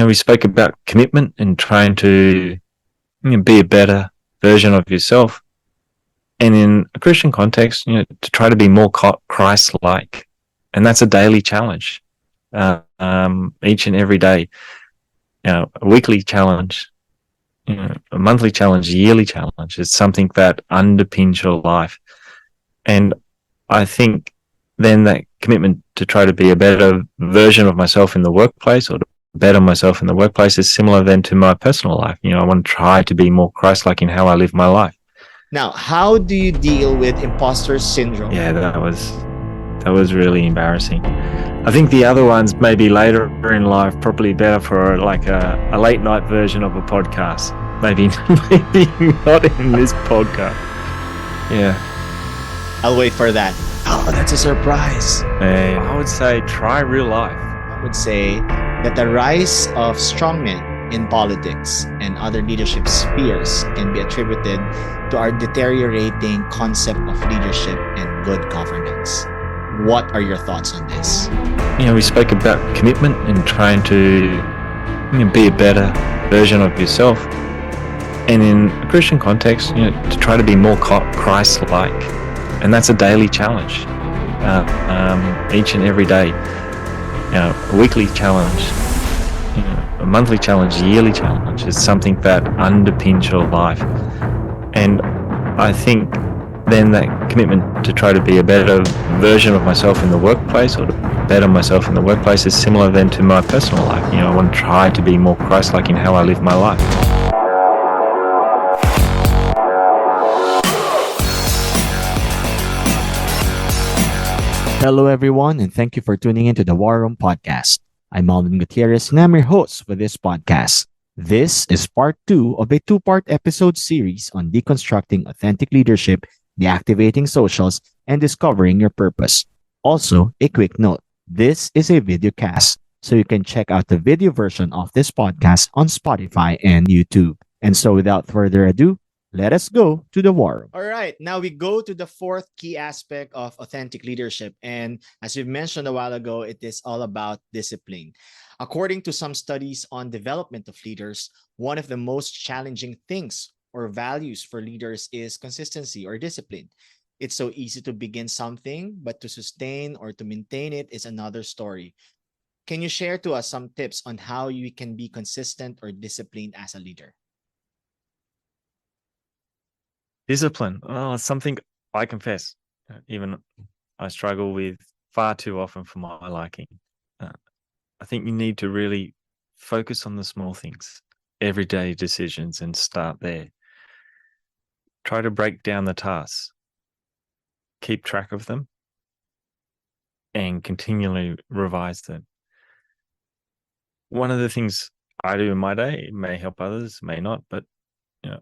we spoke about commitment and trying to be a better version of yourself. And in a Christian context, to try to be more Christ-like. And that's a daily challenge, each and every day. A weekly challenge, a monthly challenge, a yearly challenge. It's something that underpins your life. And I think then that commitment to try to be a better version of myself in the workplace, or to better myself in the workplace, is similar then to my personal life. I want to try to be more Christ-like in how I live my life. Now, how do you deal with imposter syndrome? Yeah, that was really embarrassing. I think the other ones maybe later in life, probably better for like a late night version of a podcast. Maybe not in this podcast. Yeah. I'll wait for that. Oh, that's a surprise. I would say try real life. I would say that the rise of strongmen in politics and other leadership spheres can be attributed to our deteriorating concept of leadership and good governance. What are your thoughts on this? We spoke about commitment and trying to be a better version of yourself. And in a Christian context, to try to be more Christ-like. And that's a daily challenge, each and every day. A weekly challenge, a monthly challenge, a yearly challenge is something that underpins your life. And I think then that commitment to try to be a better version of myself in the workplace, or to better myself in the workplace, is similar then to my personal life. I want to try to be more Christ-like in how I live my life. Hello, everyone, and thank you for tuning into the War Room Podcast. I'm Alvin Gutierrez, and I'm your host for this podcast. This is part 2 of a 2-part episode series on deconstructing authentic leadership, deactivating socials, and discovering your purpose. Also, a quick note, this is a video cast, so you can check out the video version of this podcast on Spotify and YouTube. And so without further ado, let us go to the war room. All right, now we go to the fourth key aspect of authentic leadership. And as we mentioned a while ago, it is all about discipline. According to some studies on development of leaders, one of the most challenging things or values for leaders is consistency or discipline. It's so easy to begin something, but to sustain or to maintain it is another story. Can you share to us some tips on how you can be consistent or disciplined as a leader? Discipline. Oh, it's something I confess, even I struggle with far too often for my liking. I think you need to really focus on the small things, everyday decisions, and start there. Try to break down the tasks, keep track of them, and continually revise them. One of the things I do in my day, it may help others, may not, but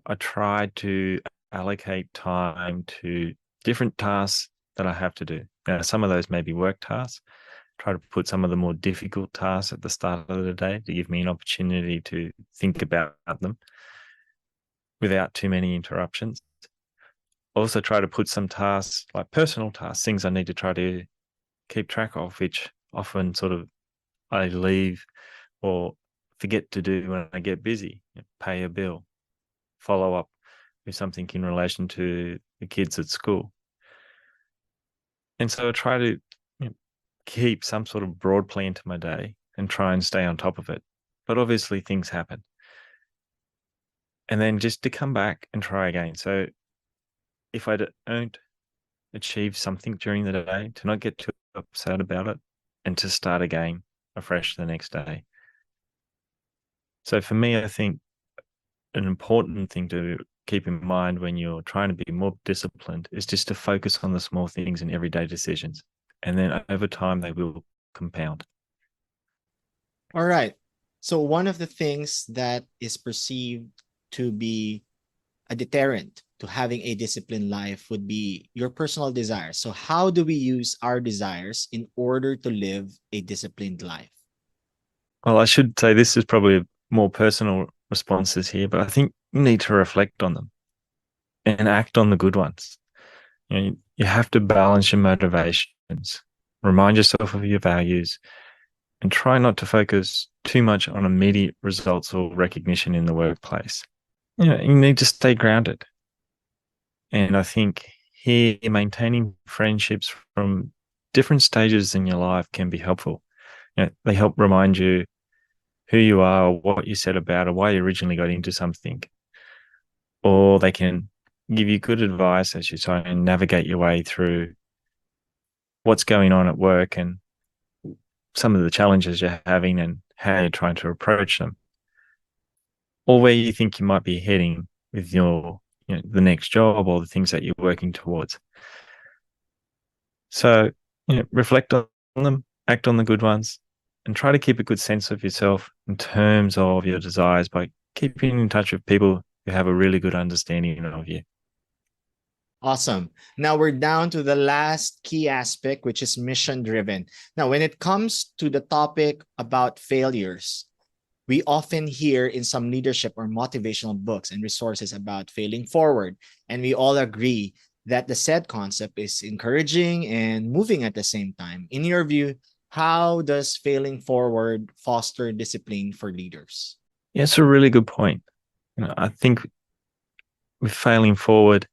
I try to allocate time to different tasks that I have to do. Now, some of those may be work tasks. Try to put some of the more difficult tasks at the start of the day to give me an opportunity to think about them without too many interruptions. Also try to put some tasks, like personal tasks, things I need to try to keep track of, which often sort of I leave or forget to do when I get busy. Pay a bill, follow up with something in relation to the kids at school. And so I try to keep some sort of broad plan to my day and try and stay on top of it. But obviously things happen. And then just to come back and try again. So if I don't achieve something during the day, to not get too upset about it and to start again afresh the next day. So for me, I think an important thing to keep in mind when you're trying to be more disciplined is just to focus on the small things in everyday decisions. And then over time, they will compound. All right. So one of the things that is perceived to be a deterrent to having a disciplined life would be your personal desires. So how do we use our desires in order to live a disciplined life? Well, I should say this is probably more personal responses here, but I think you need to reflect on them and act on the good ones. You have to balance your motivations, remind yourself of your values, and try not to focus too much on immediate results or recognition in the workplace. You need to stay grounded. And I think here, maintaining friendships from different stages in your life can be helpful. They help remind you who you are, or what you said about, or why you originally got into something. Or they can give you good advice as you try and navigate your way through what's going on at work and some of the challenges you're having and how you're trying to approach them, or where you think you might be heading with your, the next job or the things that you're working towards. So, reflect on them, act on the good ones, and try to keep a good sense of yourself in terms of your desires by keeping in touch with people who have a really good understanding of you. Awesome. Now we're down to the last key aspect, which is mission driven. Now, when it comes to the topic about failures, we often hear in some leadership or motivational books and resources about failing forward. And we all agree that the said concept is encouraging and moving at the same time. In your view, how does failing forward foster discipline for leaders? Yeah, it's a really good point. I think with failing forward,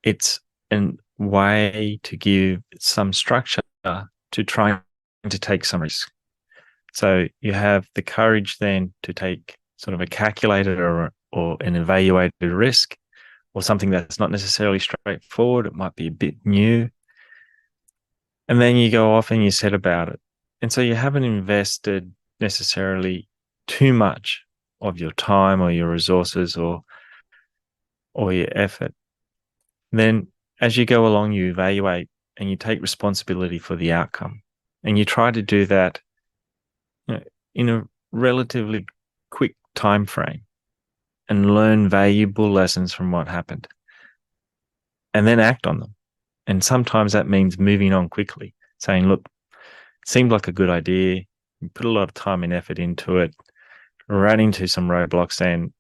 it's a way to give some structure to trying to take some risk. So you have the courage then to take sort of a calculated or an evaluated risk, or something that's not necessarily straightforward. It might be a bit new. And then you go off and you set about it. And so you haven't invested necessarily too much of your time or your resources or your effort. Then as you go along, you evaluate and you take responsibility for the outcome. And you try to do that, in a relatively quick time frame and learn valuable lessons from what happened and then act on them. And sometimes that means moving on quickly, saying, look, it seemed like a good idea. You put a lot of time and effort into it, ran into some roadblocks, and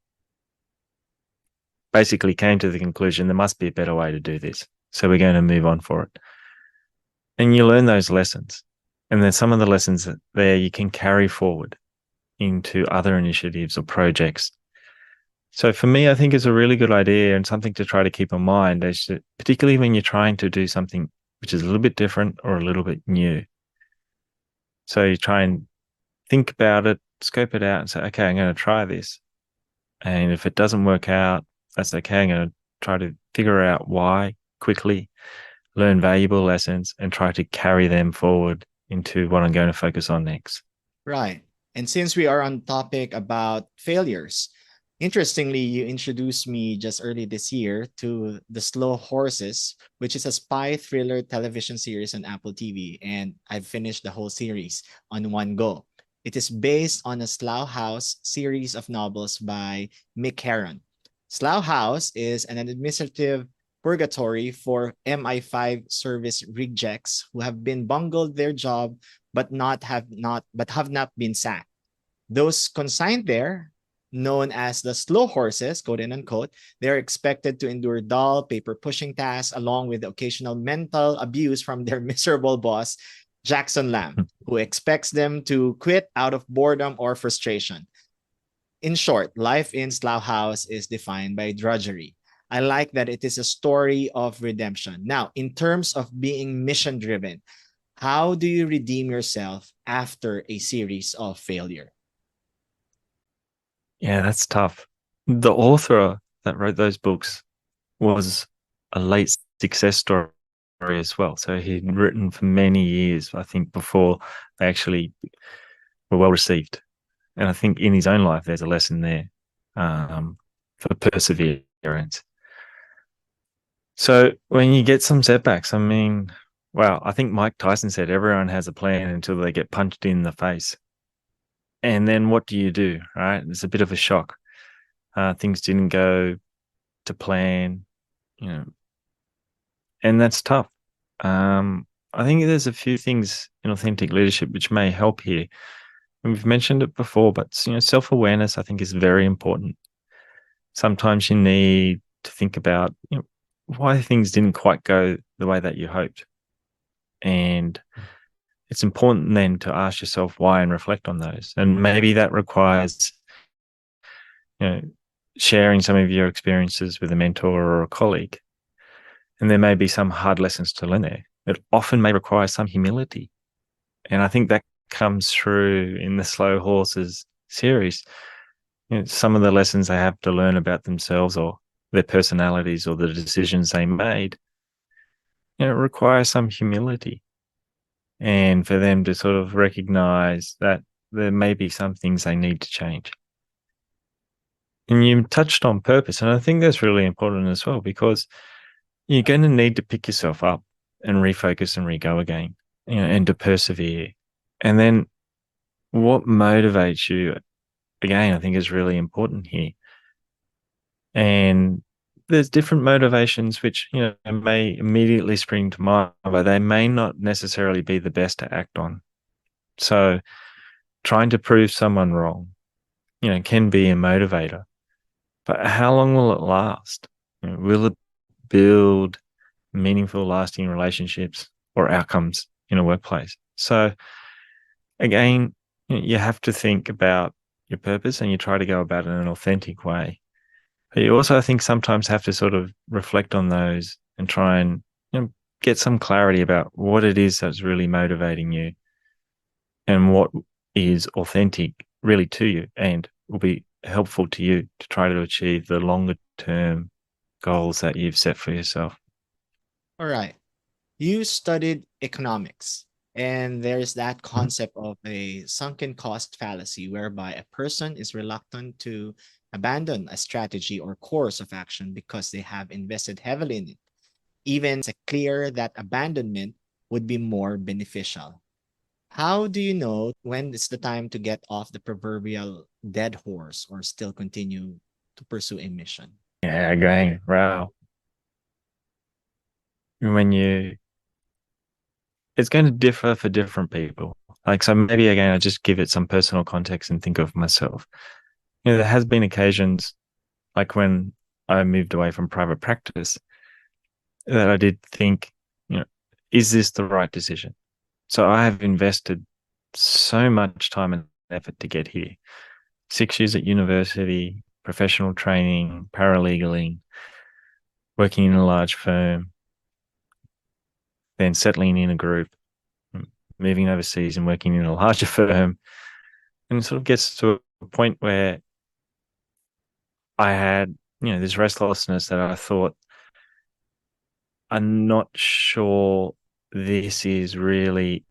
basically came to the conclusion there must be a better way to do this. So we're going to move on for it. And you learn those lessons. And then some of the lessons there you can carry forward into other initiatives or projects. So for me, I think it's a really good idea and something to try to keep in mind, particularly when you're trying to do something which is a little bit different or a little bit new. So you try and think about it, scope it out, and say, okay, I'm going to try this. And if it doesn't work out, that's okay. I'm going to try to figure out why quickly, learn valuable lessons, and try to carry them forward into what I'm going to focus on next. Right. And since we are on topic about failures, interestingly, you introduced me just early this year to The Slow Horses, which is a spy thriller television series on Apple TV, and I've finished the whole series on one go. It is based on a Slough House series of novels by Mick Herron. Slough House is an administrative purgatory for MI5 service rejects who have been bungled their job but have not been sacked. Those consigned there, known as the slow horses, quote and unquote, they're expected to endure dull, paper pushing tasks along with the occasional mental abuse from their miserable boss, Jackson Lamb, who expects them to quit out of boredom or frustration. In short, life in Slough House is defined by drudgery. I like that it is a story of redemption. Now, in terms of being mission driven, how do you redeem yourself after a series of failure? Yeah, that's tough. The author that wrote those books was a late success story as well. So he'd written for many years, I think, before they actually were well received. And I think in his own life, there's a lesson there, for perseverance. So when you get some setbacks, I mean, wow, I think Mike Tyson said everyone has a plan until they get punched in the face. And then what do? Right? It's a bit of a shock. Things didn't go to plan, you know, and that's tough. I think there's a few things in authentic leadership which may help here. And we've mentioned it before, but self-awareness I think is very important. Sometimes you need to think about why things didn't quite go the way that you hoped, and it's important then to ask yourself why and reflect on those. And maybe that requires, you know, sharing some of your experiences with a mentor or a colleague. And there may be some hard lessons to learn there. It often may require some humility. And I think that comes through in the Slow Horses series. You know, some of the lessons they have to learn about themselves or their personalities or the decisions they made, you know, require some humility. And for them to sort of recognize that there may be some things they need to change. And you touched on purpose. And I think that's really important as well, because you're going to need to pick yourself up and refocus and re-go again, you know, and to persevere. And then what motivates you, again, I think is really important here. And there's different motivations which, you know, may immediately spring to mind, but they may not necessarily be the best to act on. So trying to prove someone wrong, you know, can be a motivator. But how long will it last? You know, will it build meaningful, lasting relationships or outcomes in a workplace? So again, you know, you have to think about your purpose and you try to go about it in an authentic way. But you also, I think, sometimes have to sort of reflect on those and try and, you know, get some clarity about what it is that's really motivating you and what is authentic really to you and will be helpful to you to try to achieve the longer term goals that you've set for yourself. All right. You studied economics, and there's that Mhm. concept of a sunken cost fallacy whereby a person is reluctant to abandon a strategy or course of action because they have invested heavily in it, even it's clear that abandonment would be more beneficial. How do you know when it's the time to get off the proverbial dead horse or still continue to pursue a mission? Yeah, again, wow. When you, it's going to differ for different people. Like, so maybe again, I just give it some personal context and think of myself. You know, there has been occasions like when I moved away from private practice that I did think, you know, is this the right decision? So I have invested so much time and effort to get here. 6 years at university, professional training, paralegaling, working in a large firm, then settling in a group, moving overseas and working in a larger firm. And it sort of gets to a point where I had, you know, this restlessness that I thought, I'm not sure this is really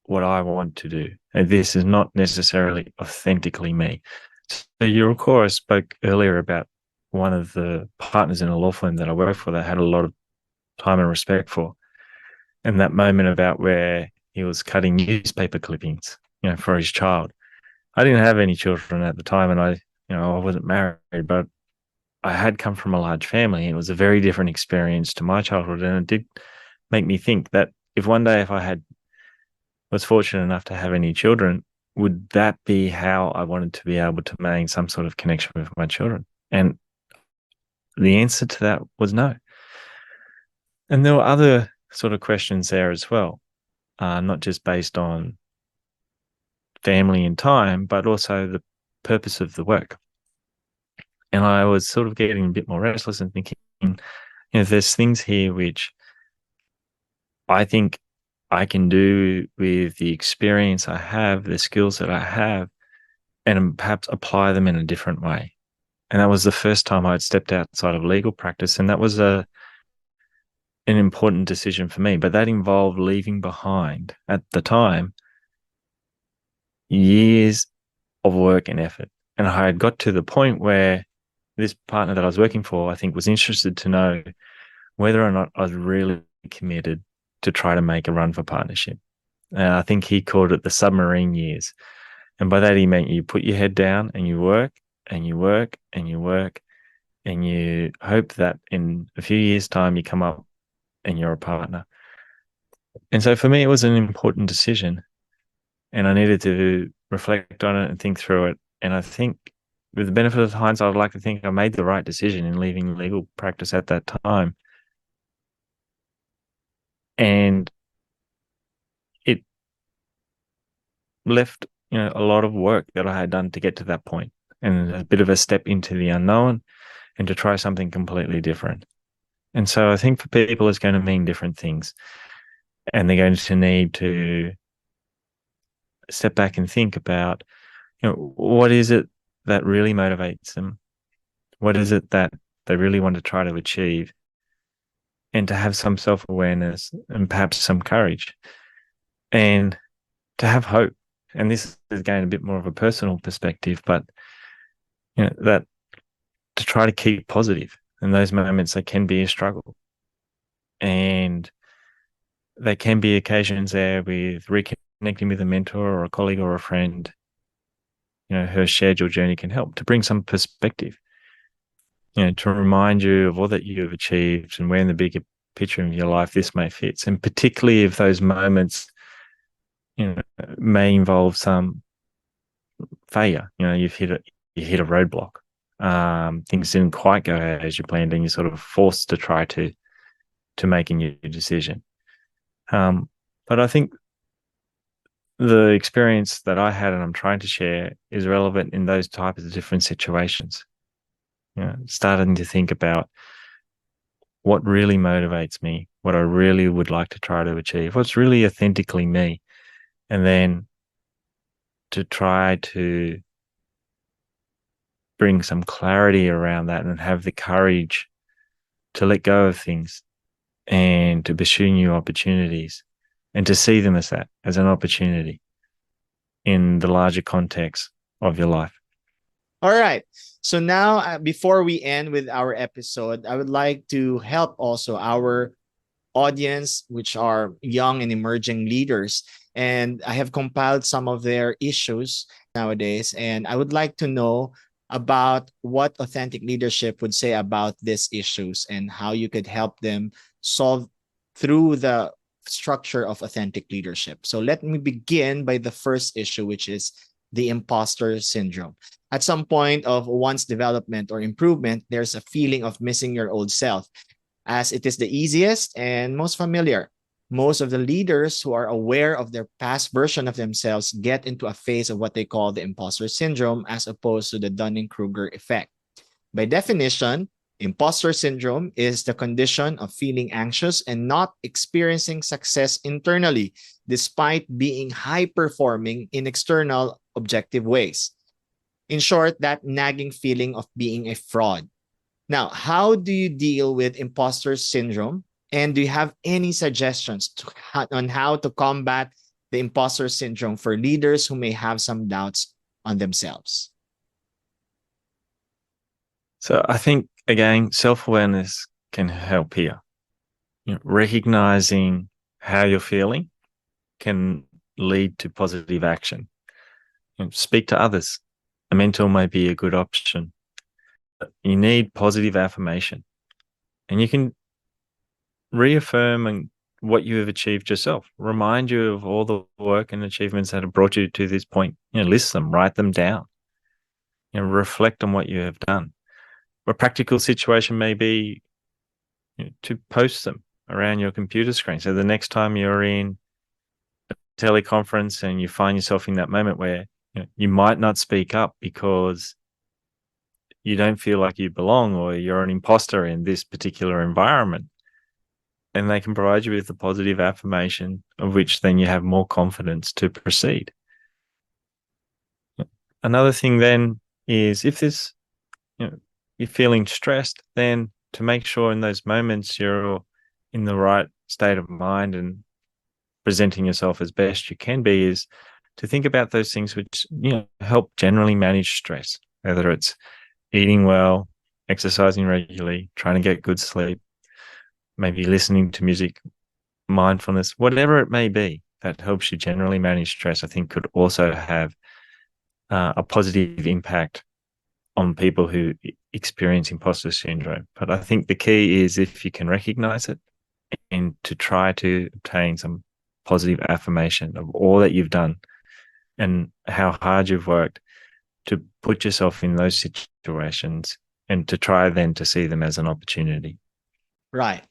what I want to do. And this is not necessarily authentically me. So you recall I spoke earlier about one of the partners in a law firm that I worked for that I had a lot of time and respect for. And that moment about where he was cutting newspaper clippings, you know, for his child. I didn't have any children at the time and I wasn't married, but I had come from a large family. It was a very different experience to my childhood. And it did make me think that if one day if I had was fortunate enough to have any children, would that be how I wanted to be able to maintain some sort of connection with my children? And the answer to that was no. And there were other sort of questions there as well, not just based on family and time, but also the purpose of the work. And I was sort of getting a bit more restless and thinking, you know, there's things here which I think I can do with the experience I have, the skills that I have, and perhaps apply them in a different way. And that was the first time I'd stepped outside of legal practice. And that was an important decision for me. But that involved leaving behind at the time years of work and effort. And I had got to the point where this partner that I was working for, I think, was interested to know whether or not I was really committed to try to make a run for partnership. I think he called it the submarine years. And by that, he meant you put your head down and you work and you work and you work and you hope that in a few years' time you come up and you're a partner. And so for me, it was an important decision and I needed to reflect on it and think through it. And I think with the benefit of hindsight, I'd like to think I made the right decision in leaving legal practice at that time. And it left, a lot of work that I had done to get to that point, and a bit of a step into the unknown and to try something completely different. And so I think for people, it's going to mean different things, and they're going to need to step back and think about, what is it that really motivates them? What is it that they really want to try to achieve? And to have some self-awareness and perhaps some courage, and to have hope. And this is again a bit more of a personal perspective, but that to try to keep positive in those moments. They can be a struggle, and there can be occasions there with reconnecting with a mentor or a colleague or a friend, who has shared your journey, can help to bring some perspective, to remind you of all that you have achieved and where in the bigger picture of your life this may fit. And particularly if those moments, may involve some failure, you hit a roadblock. Things didn't quite go as you planned, and you're sort of forced to try to make a new decision. But I think the experience that I had and I'm trying to share is relevant in those types of different situations. Starting to think about what really motivates me, what I really would like to try to achieve, what's really authentically me, and then to try to bring some clarity around that and have the courage to let go of things and to pursue new opportunities and to see them as that, as an opportunity in the larger context of your life. All right. So now, before we end with our episode, I would like to help also our audience, which are young and emerging leaders. And I have compiled some of their issues nowadays. And I would like to know about what authentic leadership would say about these issues and how you could help them solve through the structure of authentic leadership. So let me begin by the first issue, which is the imposter syndrome. At some point of one's development or improvement, there's a feeling of missing your old self, as it is the easiest and most familiar. Most of the leaders who are aware of their past version of themselves get into a phase of what they call the imposter syndrome, as opposed to the Dunning-Kruger effect. By definition, imposter syndrome is the condition of feeling anxious and not experiencing success internally, despite being high performing in external objective ways. In short, that nagging feeling of being a fraud. Now, how do you deal with imposter syndrome? And do you have any suggestions on how to combat the imposter syndrome for leaders who may have some doubts on themselves? So I think, again, self-awareness can help here. Recognizing how you're feeling can lead to positive action. Speak to others. A mentor may be a good option. You need positive affirmation, and you can reaffirm what you have achieved yourself. Remind you of all the work and achievements that have brought you to this point. List them, write them down. Reflect on what you have done. A practical situation may be to post them around your computer screen. So the next time you're in a teleconference and you find yourself in that moment where you might not speak up because you don't feel like you belong, or you're an imposter in this particular environment, and they can provide you with a positive affirmation of which then you have more confidence to proceed. Another thing then is, if this, you're feeling stressed, then to make sure in those moments you're in the right state of mind and presenting yourself as best you can be, is to think about those things which help generally manage stress, whether it's eating well, exercising regularly, trying to get good sleep, maybe listening to music, mindfulness, whatever it may be that helps you generally manage stress. I think could also have a positive impact on people who experience imposter syndrome. But I think the key is, if you can recognize it, and to try to obtain some positive affirmation of all that you've done and how hard you've worked to put yourself in those situations, and to try then to see them as an opportunity. Right.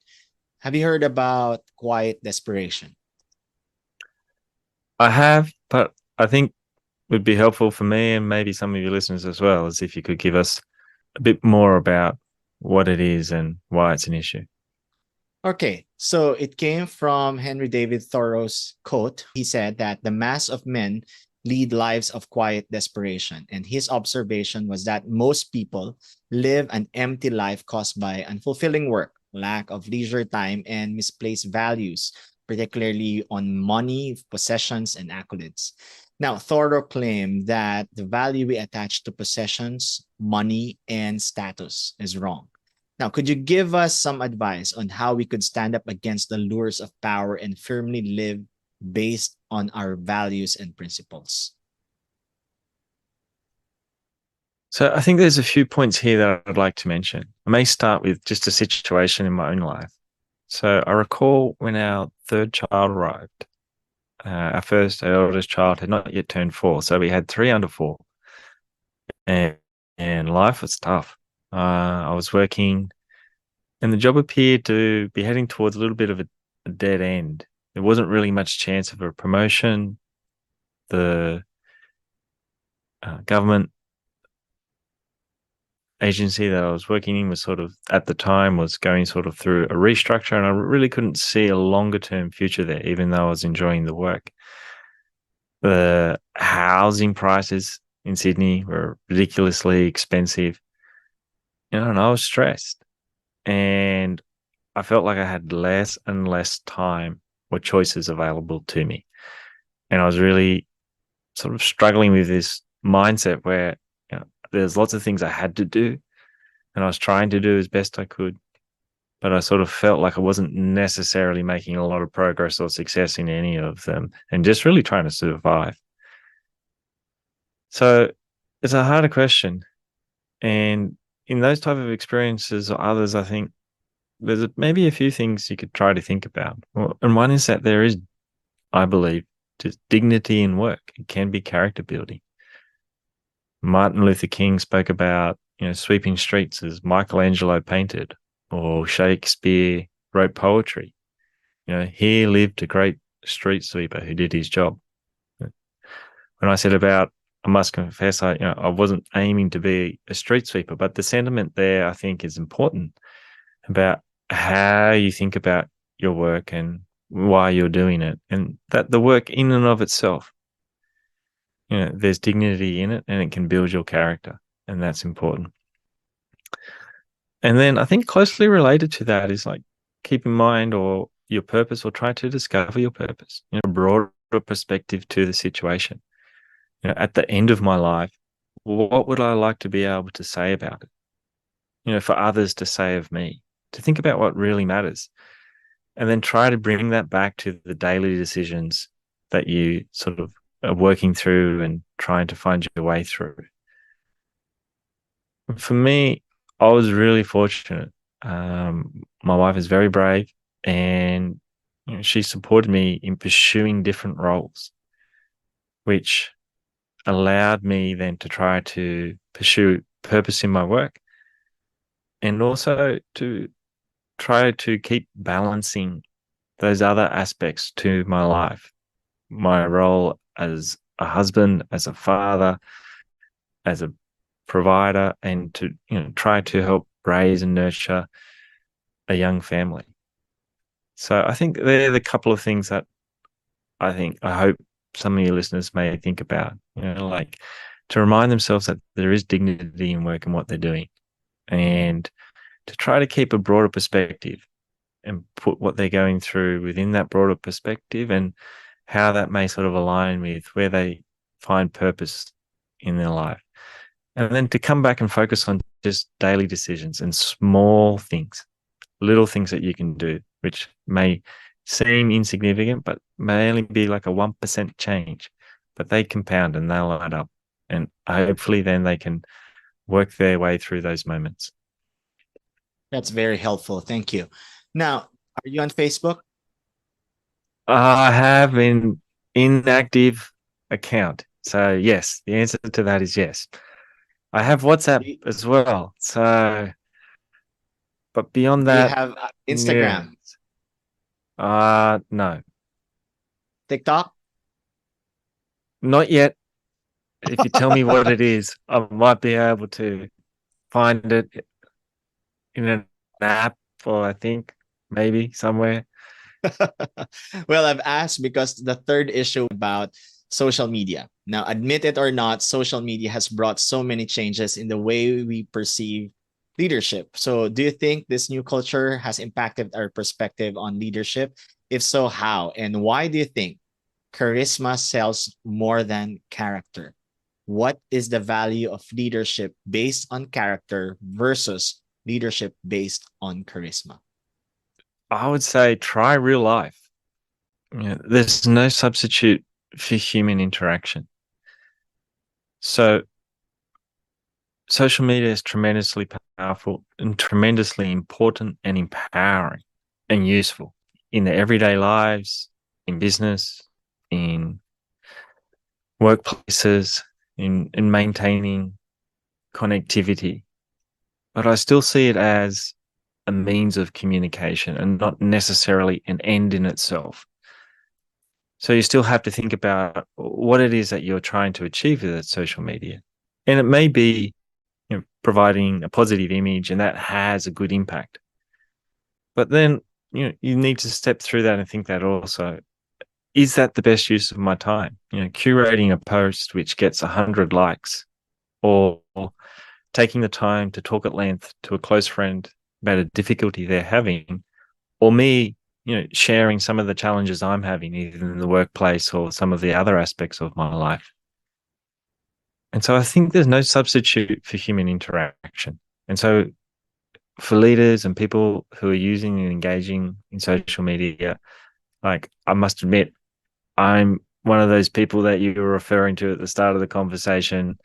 Have you heard about quiet desperation? I have, but I think would be helpful for me and maybe some of your listeners as well, is if you could give us a bit more about what it is and why it's an issue. Okay, so it came from Henry David Thoreau's quote. He said that the mass of men lead lives of quiet desperation. And his observation was that most people live an empty life caused by unfulfilling work, lack of leisure time, and misplaced values, particularly on money, possessions, and accolades. Now, Thoreau claimed that the value we attach to possessions, money, and status is wrong. Now, could you give us some advice on how we could stand up against the lures of power and firmly live based on our values and principles? So I think there's a few points here that I'd like to mention. I may start with just a situation in my own life. So I recall when our third child arrived, our eldest child had not yet turned 4. So we had 3 under 4. And, and life was tough. I was working and the job appeared to be heading towards a little bit of a dead end. There wasn't really much chance of a promotion. The government agency that I was working in was sort of, at the time, was going sort of through a restructure, and I really couldn't see a longer term future there, even though I was enjoying the work. The housing prices in Sydney were ridiculously expensive, and I was stressed, and I felt like I had less and less time or choices available to me. And I was really sort of struggling with this mindset where, there's lots of things I had to do, and I was trying to do as best I could, but I sort of felt like I wasn't necessarily making a lot of progress or success in any of them, and just really trying to survive. So it's a harder question. And in those type of experiences or others, I think there's maybe a few things you could try to think about. And one is that there is, I believe, just dignity in work. It can be character building. Martin Luther King spoke about, sweeping streets as Michelangelo painted, or Shakespeare wrote poetry. He lived a great street sweeper who did his job. When I said about, I must confess, I wasn't aiming to be a street sweeper, but the sentiment there, I think, is important about how you think about your work and why you're doing it, and that the work in and of itself, there's dignity in it, and it can build your character, and that's important. And then I think closely related to that is, like, keep in mind or your purpose, or try to discover your purpose, broader perspective to the situation. At the end of my life, what would I like to be able to say about it? For others to say of me, to think about what really matters, and then try to bring that back to the daily decisions that you sort of are working through and trying to find your way through. For me, I was really fortunate. My wife is very brave, and she supported me in pursuing different roles, which allowed me then to try to pursue purpose in my work, and also to try to keep balancing those other aspects to my life, my role as a husband, as a father, as a provider, and to try to help raise and nurture a young family. So I think they're the couple of things that I hope some of your listeners may think about, like to remind themselves that there is dignity in work and what they're doing, and to try to keep a broader perspective and put what they're going through within that broader perspective, and how that may sort of align with where they find purpose in their life. And then to come back and focus on just daily decisions and small things, little things that you can do, which may seem insignificant, but may only be like a 1% change, but they compound and they'll add up. And hopefully then they can work their way through those moments. That's very helpful. Thank you. Now, are you on Facebook? I have an inactive account. So yes, the answer to that is yes. I have WhatsApp as well. So, but beyond Do you that, have yeah. Instagram, No. TikTok? Not yet. If you tell me what it is, I might be able to find it in an app, or I think maybe somewhere. Well, I've asked because the third issue about social media. Now, admit it or not, social media has brought so many changes in the way we perceive leadership. So, do you think this new culture has impacted our perspective on leadership? If so, how? And why do you think charisma sells more than character? What is the value of leadership based on character versus leadership based on charisma? I would say try real life. There's no substitute for human interaction. So social media is tremendously powerful and tremendously important and empowering and useful in their everyday lives, in business, in workplaces, in maintaining connectivity. But I still see it as a means of communication and not necessarily an end in itself. So you still have to think about what it is that you're trying to achieve with that social media. And it may be, providing a positive image, and that has a good impact. But then, you need to step through that and think that also, is that the best use of my time? Curating a post which gets 100 likes, or taking the time to talk at length to a close friend about a difficulty they're having, or me, sharing some of the challenges I'm having, either in the workplace or some of the other aspects of my life. And so I think there's no substitute for human interaction. And so for leaders and people who are using and engaging in social media, like, I must admit, I'm one of those people that you were referring to at the start of the conversation.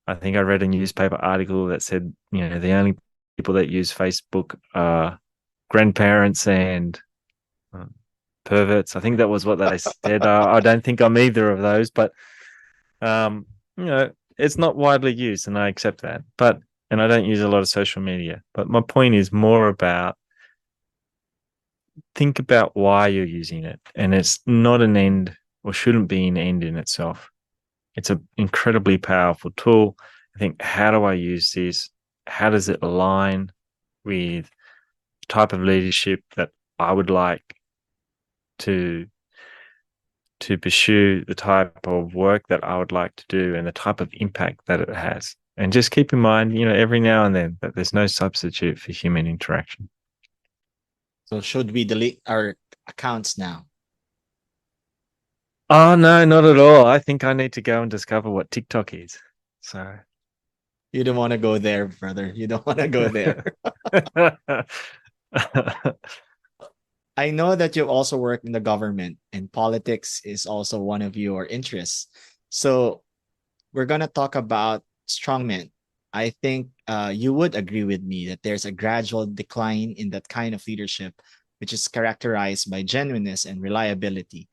I think I read a newspaper article that said, the only people that use Facebook are grandparents and perverts. I think that was what they said. I don't think I'm either of those, but um, it's not widely used, and I accept that. And I don't use a lot of social media. But my point is more about, think about why you're using it, and it's not an end, or shouldn't be an end in itself. It's an incredibly powerful tool. I think, how do I use this? How does it align with the type of leadership that I would like to pursue, the type of work that I would like to do, and the type of impact that it has? And just keep in mind, every now and then, that there's no substitute for human interaction. So, should we delete our accounts now? Oh, no, not at all. I think I need to go and discover what TikTok is. So You don't want to go there, brother. You don't want to go there. I know that you've also worked in the government, and politics is also one of your interests. So, we're going to talk about strongmen. I think you would agree with me that there's a gradual decline in that kind of leadership, which is characterized by genuineness and reliability.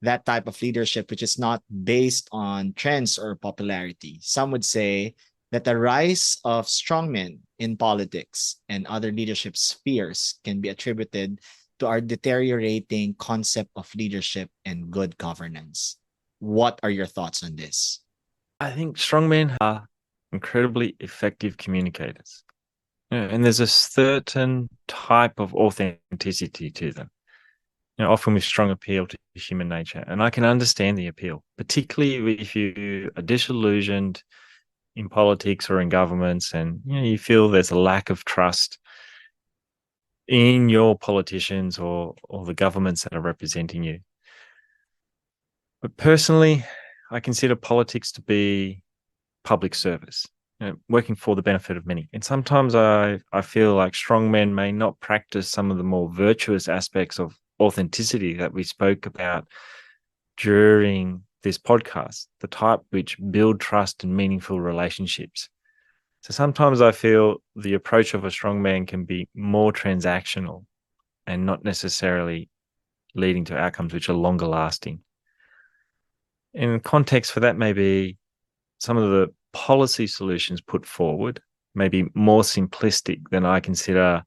That type of leadership, which is not based on trends or popularity. Some would say that the rise of strongmen in politics and other leadership spheres can be attributed to our deteriorating concept of leadership and good governance. What are your thoughts on this? I think strongmen are incredibly effective communicators. And there's a certain type of authenticity to them, often with strong appeal to human nature. And I can understand the appeal, particularly if you are disillusioned in politics or in governments, and you feel there's a lack of trust in your politicians or the governments that are representing you. But personally, I consider politics to be public service, working for the benefit of many. And sometimes I feel like strong men may not practice some of the more virtuous aspects of authenticity that we spoke about during this podcast, the type which build trust and meaningful relationships. So sometimes I feel the approach of a strong man can be more transactional and not necessarily leading to outcomes which are longer lasting. And context for that may be some of the policy solutions put forward may be more simplistic than I consider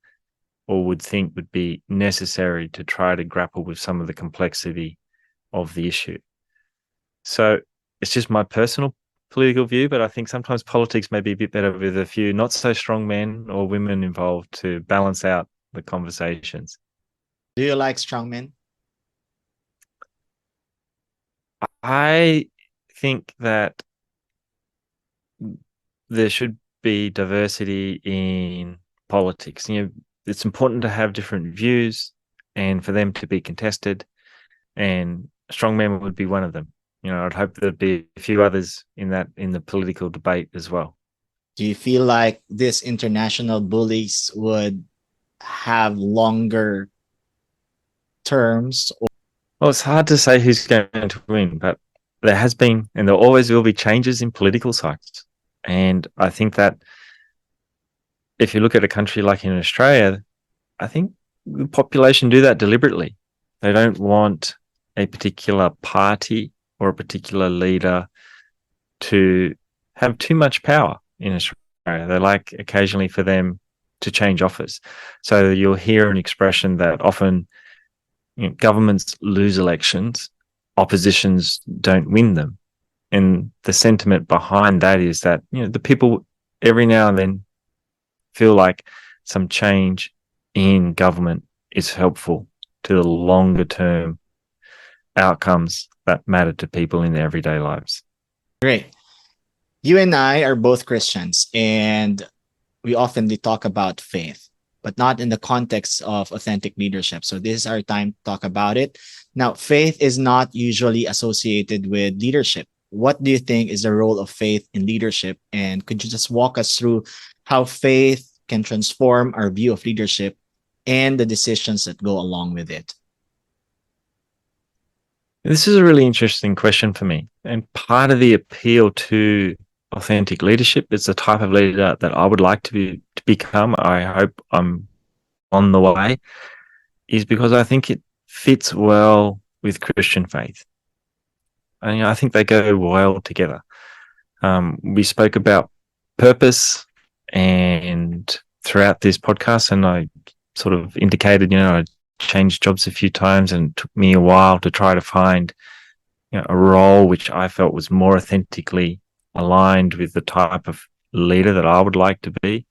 or would think would be necessary to try to grapple with some of the complexity of the issue. So it's just my personal political view, but I think sometimes politics may be a bit better with a few not so strong men or women involved to balance out the conversations. Do you like strong men? I think that there should be diversity in politics. It's important to have different views and for them to be contested, and strongman would be one of them. I'd hope there'd be a few others in the political debate as well. Do you feel like these international bullies would have longer terms? Well, it's hard to say who's going to win, but there has been and there always will be changes in political cycles. And I think that if you look at a country like in Australia, I think the population do that deliberately. They don't want a particular party or a particular leader to have too much power in Australia. They like occasionally for them to change office. So you'll hear an expression that often governments lose elections, oppositions don't win them. And the sentiment behind that is that the people every now and then feel like some change in government is helpful to the longer term outcomes that matter to people in their everyday lives. Great. You and I are both Christians, and we often talk about faith, but not in the context of authentic leadership. So this is our time to talk about it. Now, faith is not usually associated with leadership. What do you think is the role of faith in leadership? And could you just walk us through how faith can transform our view of leadership and the decisions that go along with it? This is a really interesting question for me. And part of the appeal to authentic leadership is the type of leader that I would like to become. I hope I'm on the way, is because I think it fits well with Christian faith. And I think they go well together. We spoke about purpose, and throughout this podcast, and I sort of indicated, I changed jobs a few times, and it took me a while to try to find a role which I felt was more authentically aligned with the type of leader that I would like to be.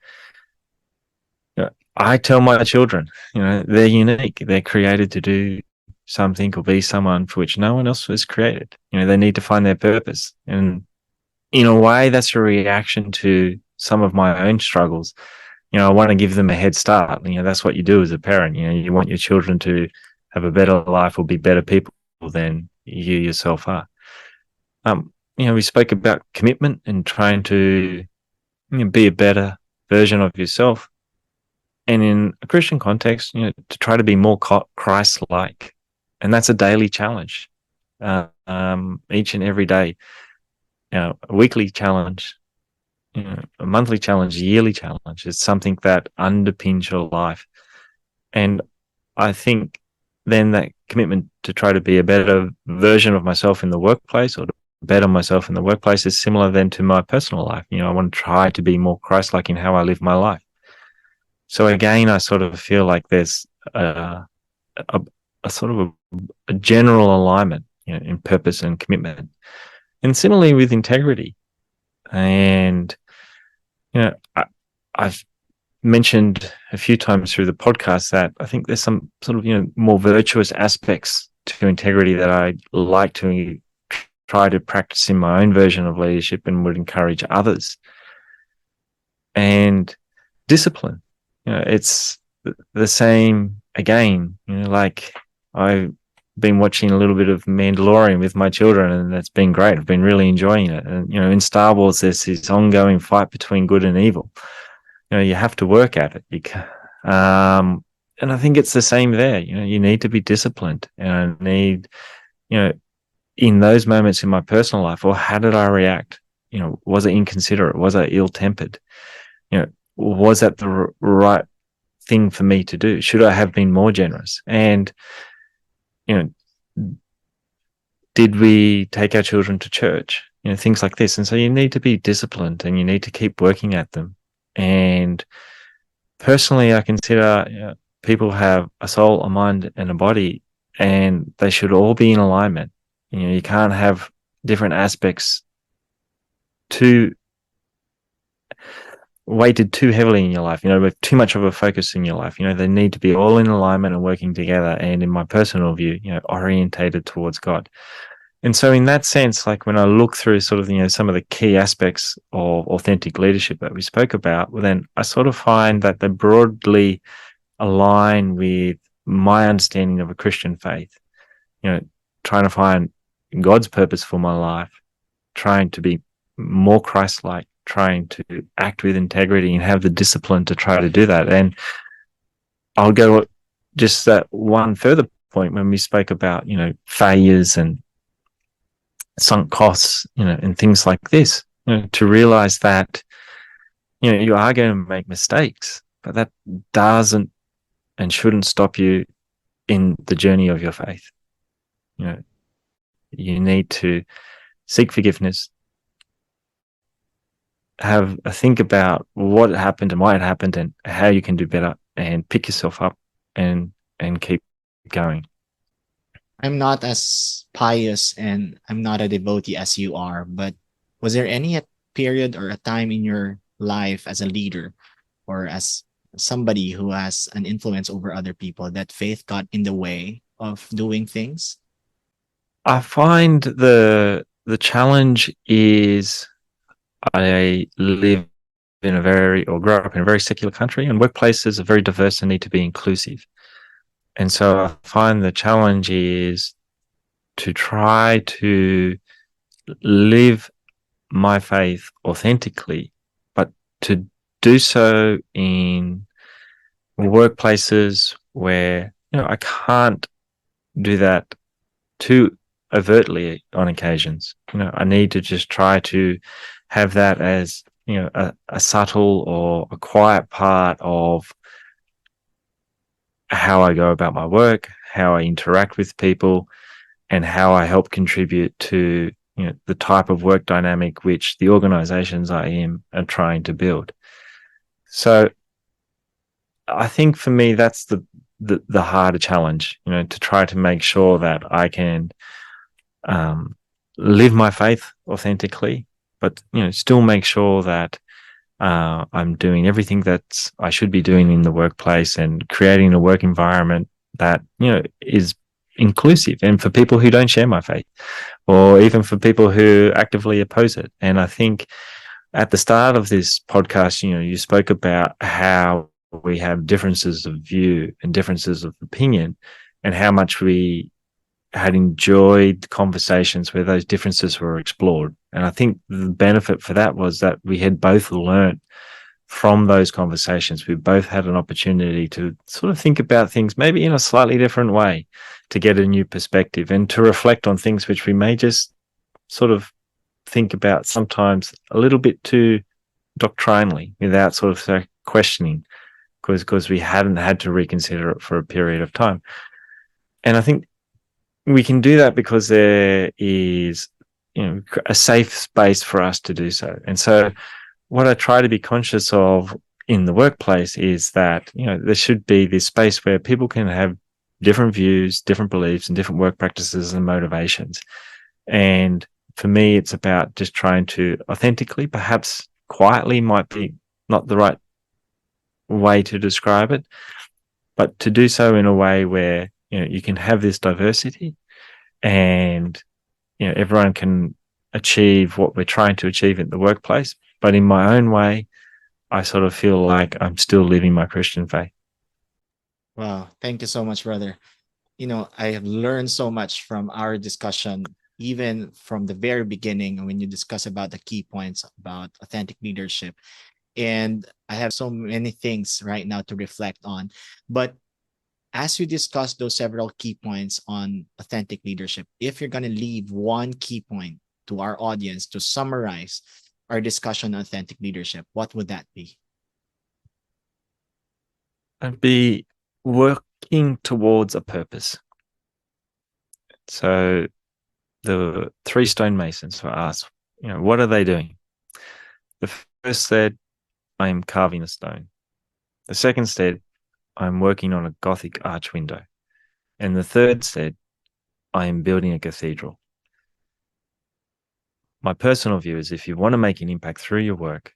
I tell my children, they're unique. They're created to do something or be someone for which no one else was created. They need to find their purpose. And in a way, that's a reaction to some of my own struggles. I want to give them a head start. That's what you do as a parent. You want your children to have a better life or be better people than you yourself are. We spoke about commitment and trying to be a better version of yourself. And in a Christian context, to try to be more Christ-like. And that's a daily challenge, each and every day. A weekly challenge, a monthly challenge, a yearly challenge. It's something that underpins your life. And I think then that commitment to try to be a better version of myself in the workplace, or to better myself in the workplace, is similar then to my personal life. I want to try to be more Christ-like in how I live my life. So again, I sort of feel like there's a sort of a general alignment, in purpose and commitment. And similarly with integrity. And, I've mentioned a few times through the podcast that I think there's some sort of, more virtuous aspects to integrity that I like to try to practice in my own version of leadership and would encourage others. And discipline, it's the same again, like I've been watching a little bit of Mandalorian with my children, and that's been great. I've been really enjoying it. And, in Star Wars, there's this ongoing fight between good and evil. You have to work at it. And I think it's the same there. You need to be disciplined, and I need, in those moments in my personal life, or how did I react? Was it inconsiderate? Was I ill-tempered? Was that the right thing for me to do? Should I have been more generous? And, did we take our children to church? Things like this. And so you need to be disciplined, and you need to keep working at them. And personally, I consider people have a soul, a mind, and a body, and they should all be in alignment. You can't have different aspects too weighted too heavily in your life, with too much of a focus in your life. They need to be all in alignment and working together. And in my personal view, orientated towards God. And so in that sense, like when I look through sort of, some of the key aspects of authentic leadership that we spoke about, well, then I sort of find that they broadly align with my understanding of a Christian faith, trying to find God's purpose for my life, trying to be more Christ-like, trying to act with integrity and have the discipline to try to do that. And I'll go just that one further point when we spoke about, failures and sunk costs, and things like this, to realize that, you are going to make mistakes, but that doesn't and shouldn't stop you in the journey of your faith. You need to seek forgiveness, have a think about what happened and why it happened and how you can do better, and pick yourself up and keep going. I'm not as pious and I'm not a devotee as you are, but was there any period or a time in your life as a leader or as somebody who has an influence over other people that faith got in the way of doing things? I find the challenge is I live in grew up in a very secular country, and workplaces are very diverse and need to be inclusive. And so I find the challenge is to try to live my faith authentically, but to do so in workplaces where, I can't do that too overtly on occasions. I need to just try to have that as, a subtle or a quiet part of how I go about my work, how I interact with people, and how I help contribute to, the type of work dynamic which the organizations I am are trying to build. So I think for me, that's the harder challenge, to try to make sure that I can live my faith authentically, but, still make sure that I'm doing everything that I should be doing in the workplace and creating a work environment that, is inclusive and for people who don't share my faith, or even for people who actively oppose it. And I think at the start of this podcast, you spoke about how we have differences of view and differences of opinion, and how much we had enjoyed conversations where those differences were explored. And I think the benefit for that was that we had both learned from those conversations. We both had an opportunity to sort of think about things maybe in a slightly different way, to get a new perspective and to reflect on things which we may just sort of think about sometimes a little bit too doctrinally without sort of questioning, because we hadn't had to reconsider it for a period of time. And I think we can do that because there is, a safe space for us to do so. And so what I try to be conscious of in the workplace is that, there should be this space where people can have different views, different beliefs, and different work practices and motivations. And for me, it's about just trying to authentically, perhaps quietly might be not the right way to describe it, but to do so in a way where, you can have this diversity and, everyone can achieve what we're trying to achieve in the workplace. But in my own way, I sort of feel like I'm still living my Christian faith. Wow. Thank you so much, brother. I have learned so much from our discussion, even from the very beginning when you discuss about the key points about authentic leadership. And I have so many things right now to reflect on. But as we discuss those several key points on authentic leadership, if you're going to leave one key point to our audience to summarize our discussion on authentic leadership, what would that be? And be working towards a purpose. So the three stonemasons were asked, what are they doing? The first said, I am carving a stone. The second said, I'm working on a Gothic arch window. And the third said, I am building a cathedral. my personal view is if you want to make an impact through your work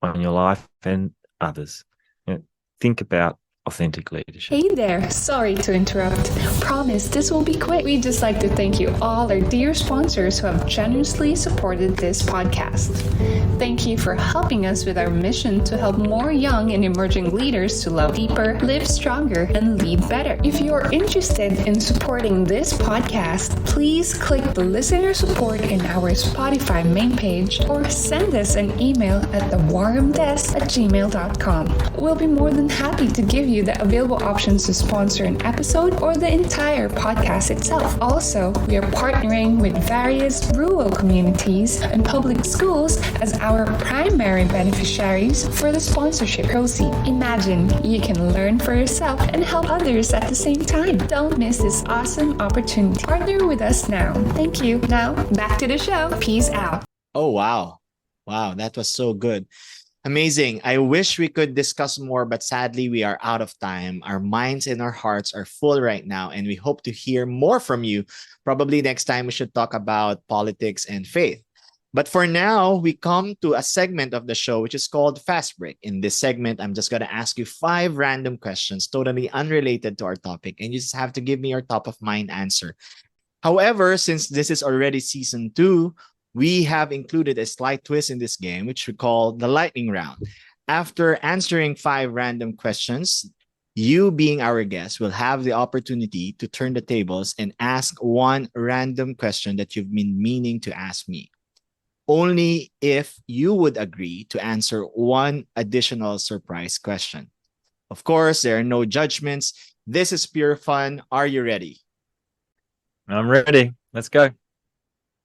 on your life and others, think about authentic leadership. Hey there, sorry to interrupt. Promise this will be quick. We'd just like to thank you all our dear sponsors who have generously supported this podcast. Thank you for helping us with our mission to help more young and emerging leaders to love deeper, live stronger, and lead better. If you're interested in supporting this podcast, please click the listener support in our Spotify main page or send us an email at thewarumdesk@gmail.com. We'll be more than happy to give you the available options to sponsor an episode or the entire podcast itself. Also, we are partnering with various rural communities and public schools as our primary beneficiaries for the sponsorship proceed. Imagine you can learn for yourself and help others at the same time. Don't miss this awesome opportunity. Partner with us now. Thank you. Now, back to the show. Peace out. Oh, wow. Wow, that was so good. Amazing. I wish we could discuss more, but sadly, we are out of time. Our minds and our hearts are full right now, and we hope to hear more from you. Probably next time we should talk about politics and faith. But for now, we come to a segment of the show which is called Fast Break. In this segment, I'm just going to ask you 5 random questions, totally unrelated to our topic, and you just have to give me your top of mind answer. However, since this is already season 2, we have included a slight twist in this game, which we call the lightning round. After answering 5 random questions, you being our guest will have the opportunity to turn the tables and ask 1 random question that you've been meaning to ask me. Only if you would agree to answer 1 additional surprise question. Of course, there are no judgments. This is pure fun. Are you ready? I'm ready. Let's go.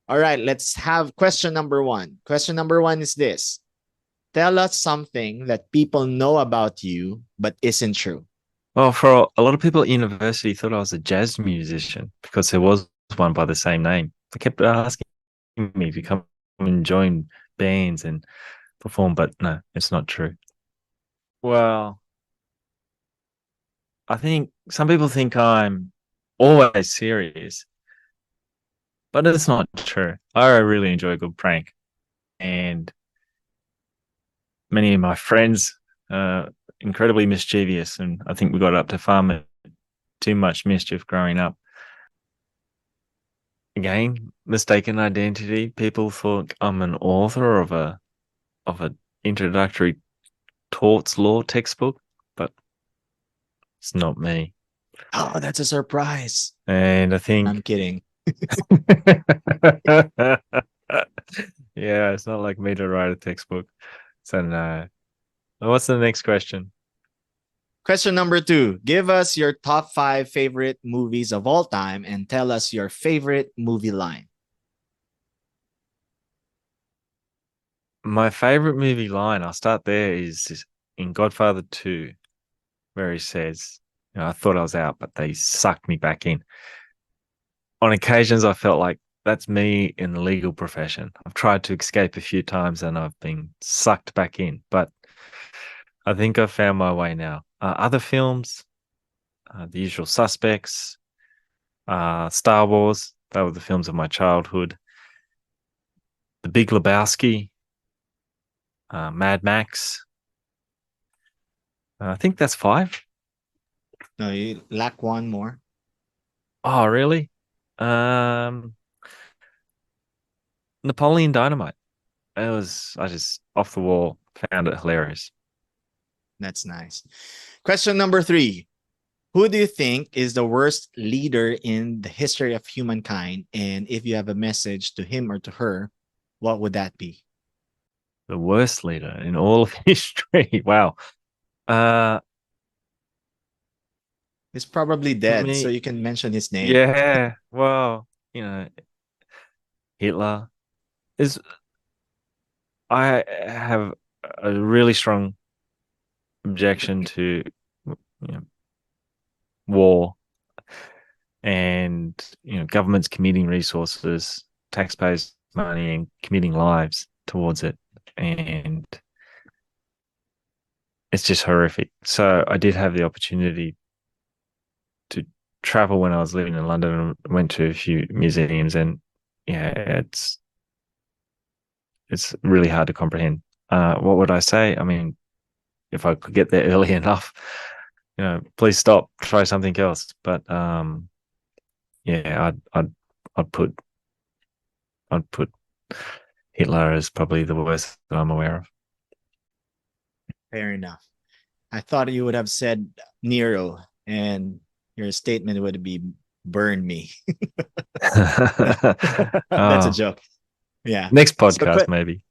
All right, let's have question number 1. Question number 1 is this. Tell us something that people know about you, but isn't true. Well, for a lot of people at university thought I was a jazz musician because there was one by the same name. They kept asking me to come and join bands and perform, but no, it's not true. Well, I think some people think I'm always serious, but it's not true. I really enjoy a good prank. And many of my friends are incredibly mischievous, and I think we got up to far too much mischief growing up. Again, mistaken identity. People thought I'm an author of an introductory torts law textbook, but it's not me. Oh, that's a surprise. And I think I'm kidding. yeah, it's not like me to write a textbook. So no. What's the next question? Question number 2. Give us your top 5 favorite movies of all time and tell us your favorite movie line. My favorite movie line, I'll start there, is in Godfather 2, where he says, I thought I was out, but they sucked me back in. On occasions, I felt like that's me in the legal profession. I've tried to escape a few times and I've been sucked back in, but I think I've found my way now. Other films, The Usual Suspects, Star Wars, they were the films of my childhood. The Big Lebowski, Mad Max. I think that's 5. No, you lack 1 more. Oh, really? Napoleon Dynamite. I just off the wall found it hilarious. That's nice. Question number 3. Who do you think is the worst leader in the history of humankind? And if you have a message to him or to her, what would that be? The worst leader in all of history. Wow. He's probably dead, Me- so you can mention his name. Yeah. Well, Hitler is. I have a really strong objection to war and governments committing resources, taxpayers' money, and committing lives towards it, and it's just horrific. So I did have the opportunity to travel when I was living in London and went to a few museums, and yeah, it's it's really hard to comprehend. What would I say? I mean, if I could get there early enough, please stop, try something else. But yeah, I'd put Hitler as probably the worst that I'm aware of. Fair enough. I thought you would have said Nero, and your statement would be burn me. That's a Oh, joke. Yeah. next So, podcast, maybe.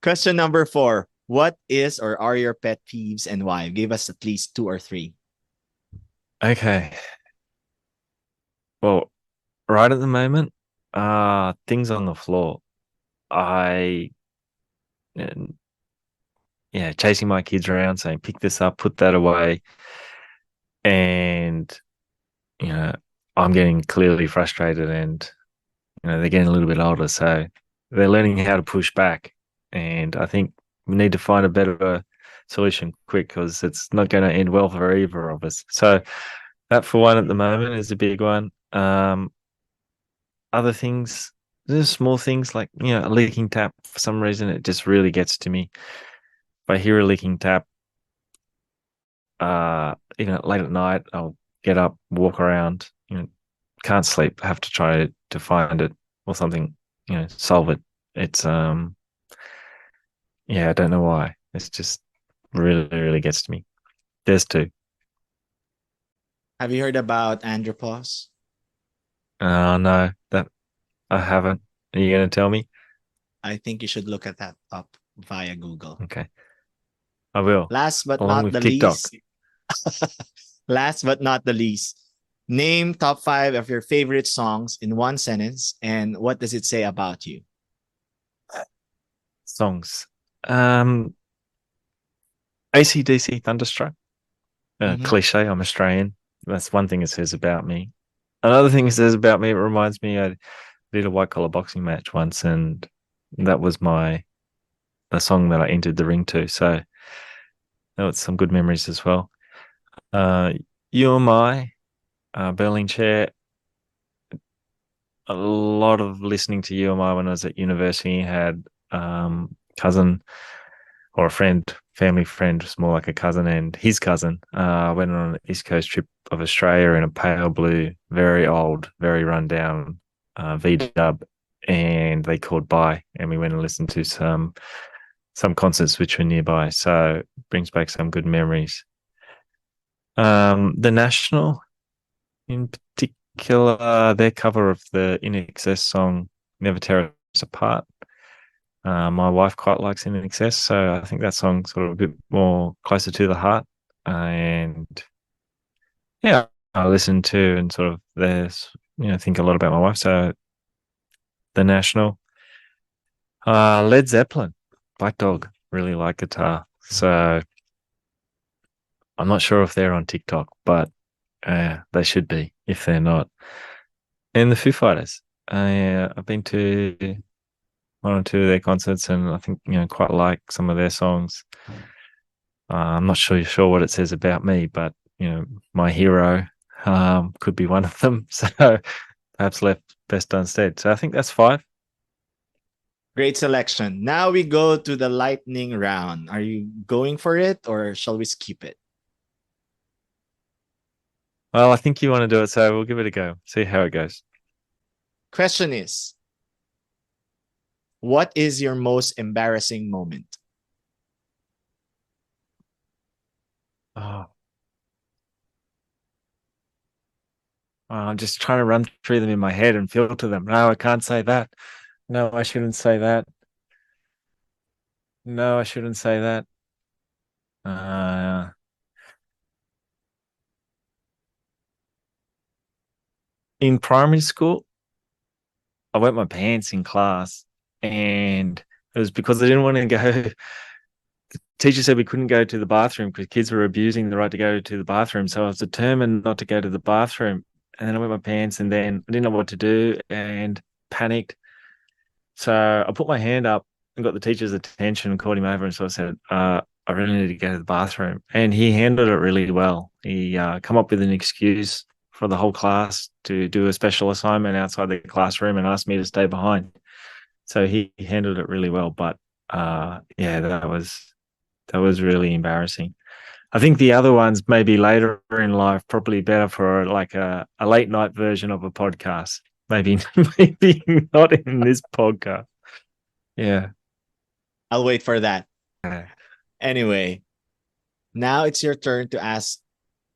question number 4. What is or are your pet peeves and why? Give us at least 2 or 3. Okay. Well, right at the moment, things on the floor. I, uh, yeah, chasing my kids around saying, pick this up, put that away. And, you know, I'm getting clearly frustrated and, they're getting a little bit older. So they're learning how to push back. And I think we need to find a better solution quick because it's not going to end well for either of us. So that for one at the moment is a big one. Other things, there's small things like, a leaking tap. For some reason, it just really gets to me. If I hear a leaking tap, even late at night, I'll get up, walk around, can't sleep, have to try to find it or something, solve it. It's, yeah, I don't know why. It's just really, really gets to me. There's two. Have you heard about andropause? Oh, no, that I haven't. Are you going to tell me? I think you should look at that up via Google. Okay, I will. Last but Along not with the TikTok. least, last but not the least, name top 5 of your favorite songs in one sentence, and what does it say about you? Songs. AC/DC Thunderstruck. Mhm. Cliche, I'm Australian. That's one thing it says about me. Another thing it says about me, it reminds me I did a white collar boxing match once, and that was the song that I entered the ring to. So that was some good memories as well. You and I, Berlin Chair, a lot of listening to you and I when I was at university. Had cousin or a friend, family friend, was more like a cousin, and his cousin went on an East Coast trip of Australia in a pale blue, very old, very run down V dub, and they called by, and we went and listened to some concerts which were nearby. So it brings back some good memories. The National, in particular, their cover of the In Excess song "Never Tear Us Apart." My wife quite likes In Excess, so I think that song's sort of a bit more closer to the heart. And yeah, I listen to and sort of think a lot about my wife. So The National, Led Zeppelin, Black Dog, really like guitar. So I'm not sure if they're on TikTok, but they should be if they're not. And the Foo Fighters, I've been to one or two of their concerts, and I think quite like some of their songs. I'm not sure what it says about me, but my hero could be one of them. So perhaps left best unsaid. So I think that's 5. Great selection. Now we go to the lightning round. Are you going for it, or shall we skip it? Well, I think you want to do it, so we'll give it a go. See how it goes. Question is, what is your most embarrassing moment? Oh, I'm just trying to run through them in my head and filter them. No, I can't say that. No, I shouldn't say that. No, I shouldn't say that. In primary school, I wet my pants in class, and it was because I didn't want to go. The teacher said we couldn't go to the bathroom because kids were abusing the right to go to the bathroom. So I was determined not to go to the bathroom. And then I wet my pants, and then I didn't know what to do and panicked. So I put my hand up and got the teacher's attention and called him over. And so I said, I really need to go to the bathroom. And he handled it really well. He come up with an excuse for the whole class to do a special assignment outside the classroom and asked me to stay behind. So he handled it really well. But yeah, that was really embarrassing. I think the other ones maybe later in life probably better for like a late night version of a podcast. Maybe maybe not in this podcast. Yeah. I'll wait for that. Okay. Anyway, now it's your turn to ask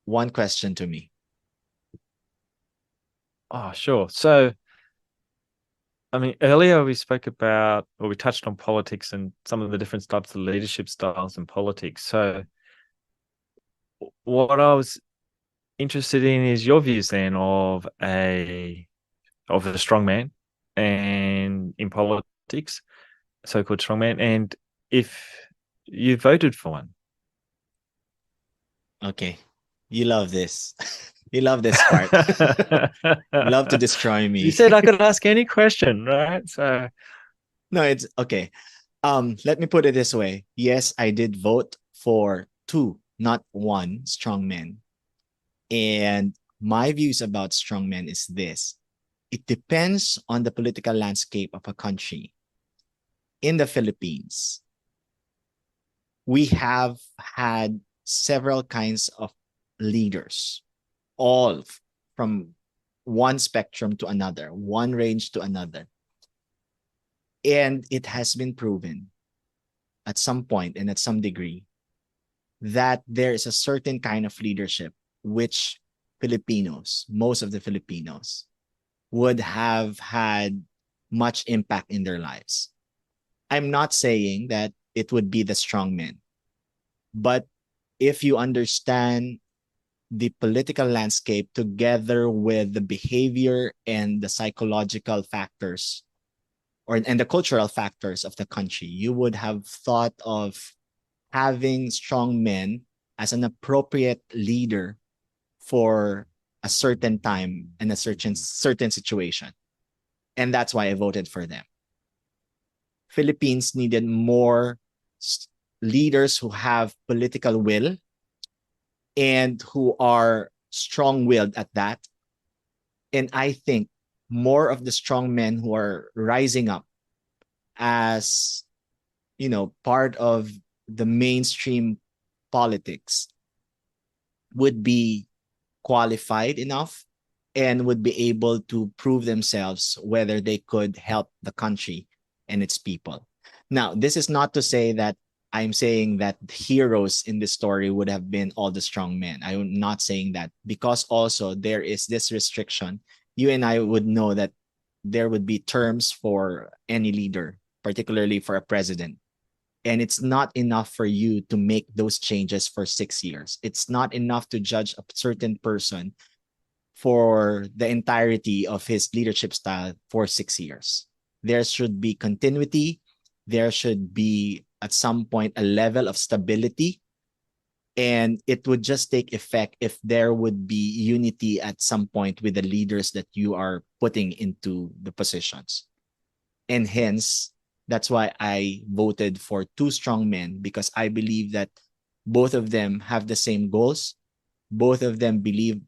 one question to me. Oh, sure. So I mean, earlier we spoke about, or we touched on politics and some of the different types of leadership styles in politics. So what I was interested in is your views then of a strong man and in politics, so-called strongman, and if you voted for one. Okay. You love this. You love this part. You love to destroy me. You said I could ask any question, right? So No, it's okay. Let me put it this way. Yes, I did vote for two, not one strongman. And my views about strongmen is this. It depends on the political landscape of a country. In the Philippines, we have had several kinds of leaders, all from one spectrum to another, one range to another. And it has been proven at some point and at some degree that there is a certain kind of leadership which Filipinos, most of the Filipinos, would have had much impact in their lives. I'm not saying that it would be the strong men, but if you understand the political landscape together with the behavior and the psychological factors and the cultural factors of the country, you would have thought of having strong men as an appropriate leader for a certain time and a certain situation. And that's why I voted for them. Philippines needed more leaders who have political will and who are strong-willed at that. And I think more of the strong men who are rising up as, part of the mainstream politics would be qualified enough and would be able to prove themselves whether they could help the country and its people. Now, this is not to say that I'm saying that heroes in this story would have been all the strong men. I'm not saying that, because also there is this restriction. You and I would know that there would be terms for any leader, particularly for a president. And it's not enough for you to make those changes for 6 years. It's not enough to judge a certain person for the entirety of his leadership style for 6 years. There should be continuity. There should be, at some point, a level of stability. And it would just take effect if there would be unity at some point with the leaders that you are putting into the positions. And hence, that's why I voted for two strong men, because I believe that both of them have the same goals. Both of them believe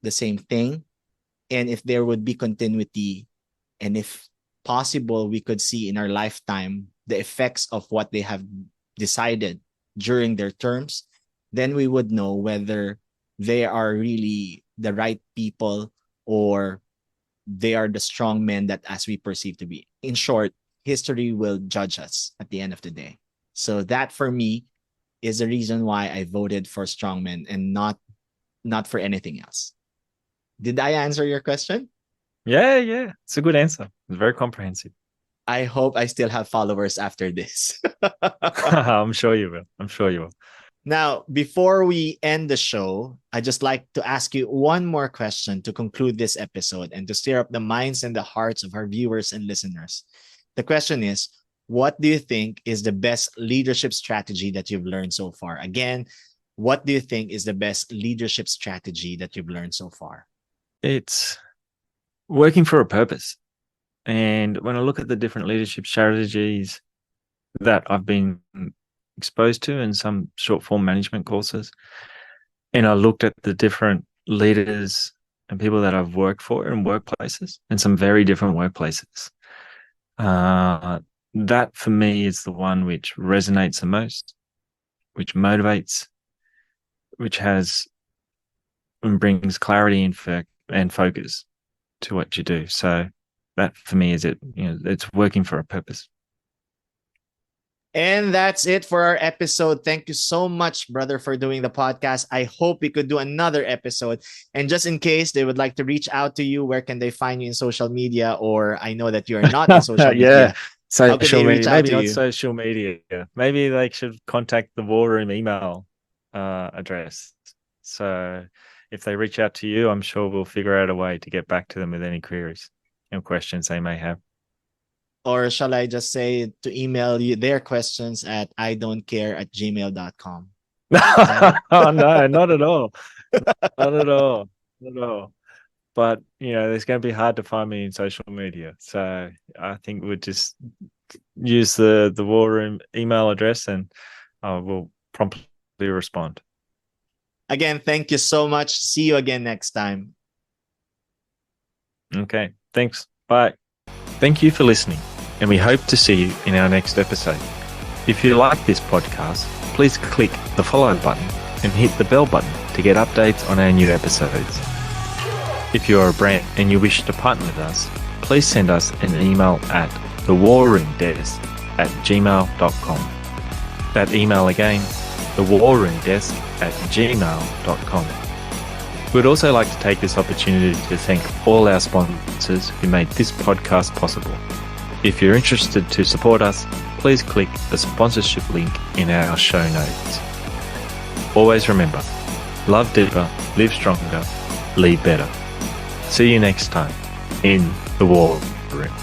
the same thing. And if there would be continuity, and if possible, we could see in our lifetime the effects of what they have decided during their terms, then we would know whether they are really the right people or they are the strong men that as we perceive to be. In short, history will judge us at the end of the day. So that for me is the reason why I voted for strongmen and not for anything else. Did I answer your question? yeah, it's a good answer. It's very comprehensive. I hope I still have followers after this. I'm sure you will. I'm sure you will. Now, before we end the show, I'd just like to ask you one more question to conclude this episode and to stir up the minds and the hearts of our viewers and listeners. The question is, what do you think is the best leadership strategy that you've learned so far? Again, what do you think is the best leadership strategy that you've learned so far? It's working for a purpose. And when I look at the different leadership strategies that I've been exposed to in some short form management courses, and I looked at the different leaders and people that I've worked for in workplaces, and some very different workplaces, That for me is the one which resonates the most, which motivates, which has and brings clarity and focus to what you do. So that for me is it. It's working for a purpose. And that's it for our episode. Thank you so much, brother, for doing the podcast. I hope we could do another episode. And just in case they would like to reach out to you, where can they find you in social media? Or I know that you're not in social media. How could Social they reach media, out maybe to not you? social media. Maybe they should contact the War Room email address. So if they reach out to you, I'm sure we'll figure out a way to get back to them with any queries and questions they may have. Or shall I just say to email you their questions at idon'tcare@gmail.com? Oh, no, not at all. Not at all. Not at all. But, it's going to be hard to find me in social media. So I think we'll just use the War Room email address and we'll promptly respond. Again, thank you so much. See you again next time. Okay. Thanks. Bye. Thank you for listening, and we hope to see you in our next episode. If you like this podcast, please click the follow button and hit the bell button to get updates on our new episodes. If you are a brand and you wish to partner with us, please send us an email at thewarroomdesk@gmail.com. That email again, thewarroomdesk@gmail.com. We'd also like to take this opportunity to thank all our sponsors who made this podcast possible. If you're interested to support us, please click the sponsorship link in our show notes. Always remember, love deeper, live stronger, lead better. See you next time in the War Room.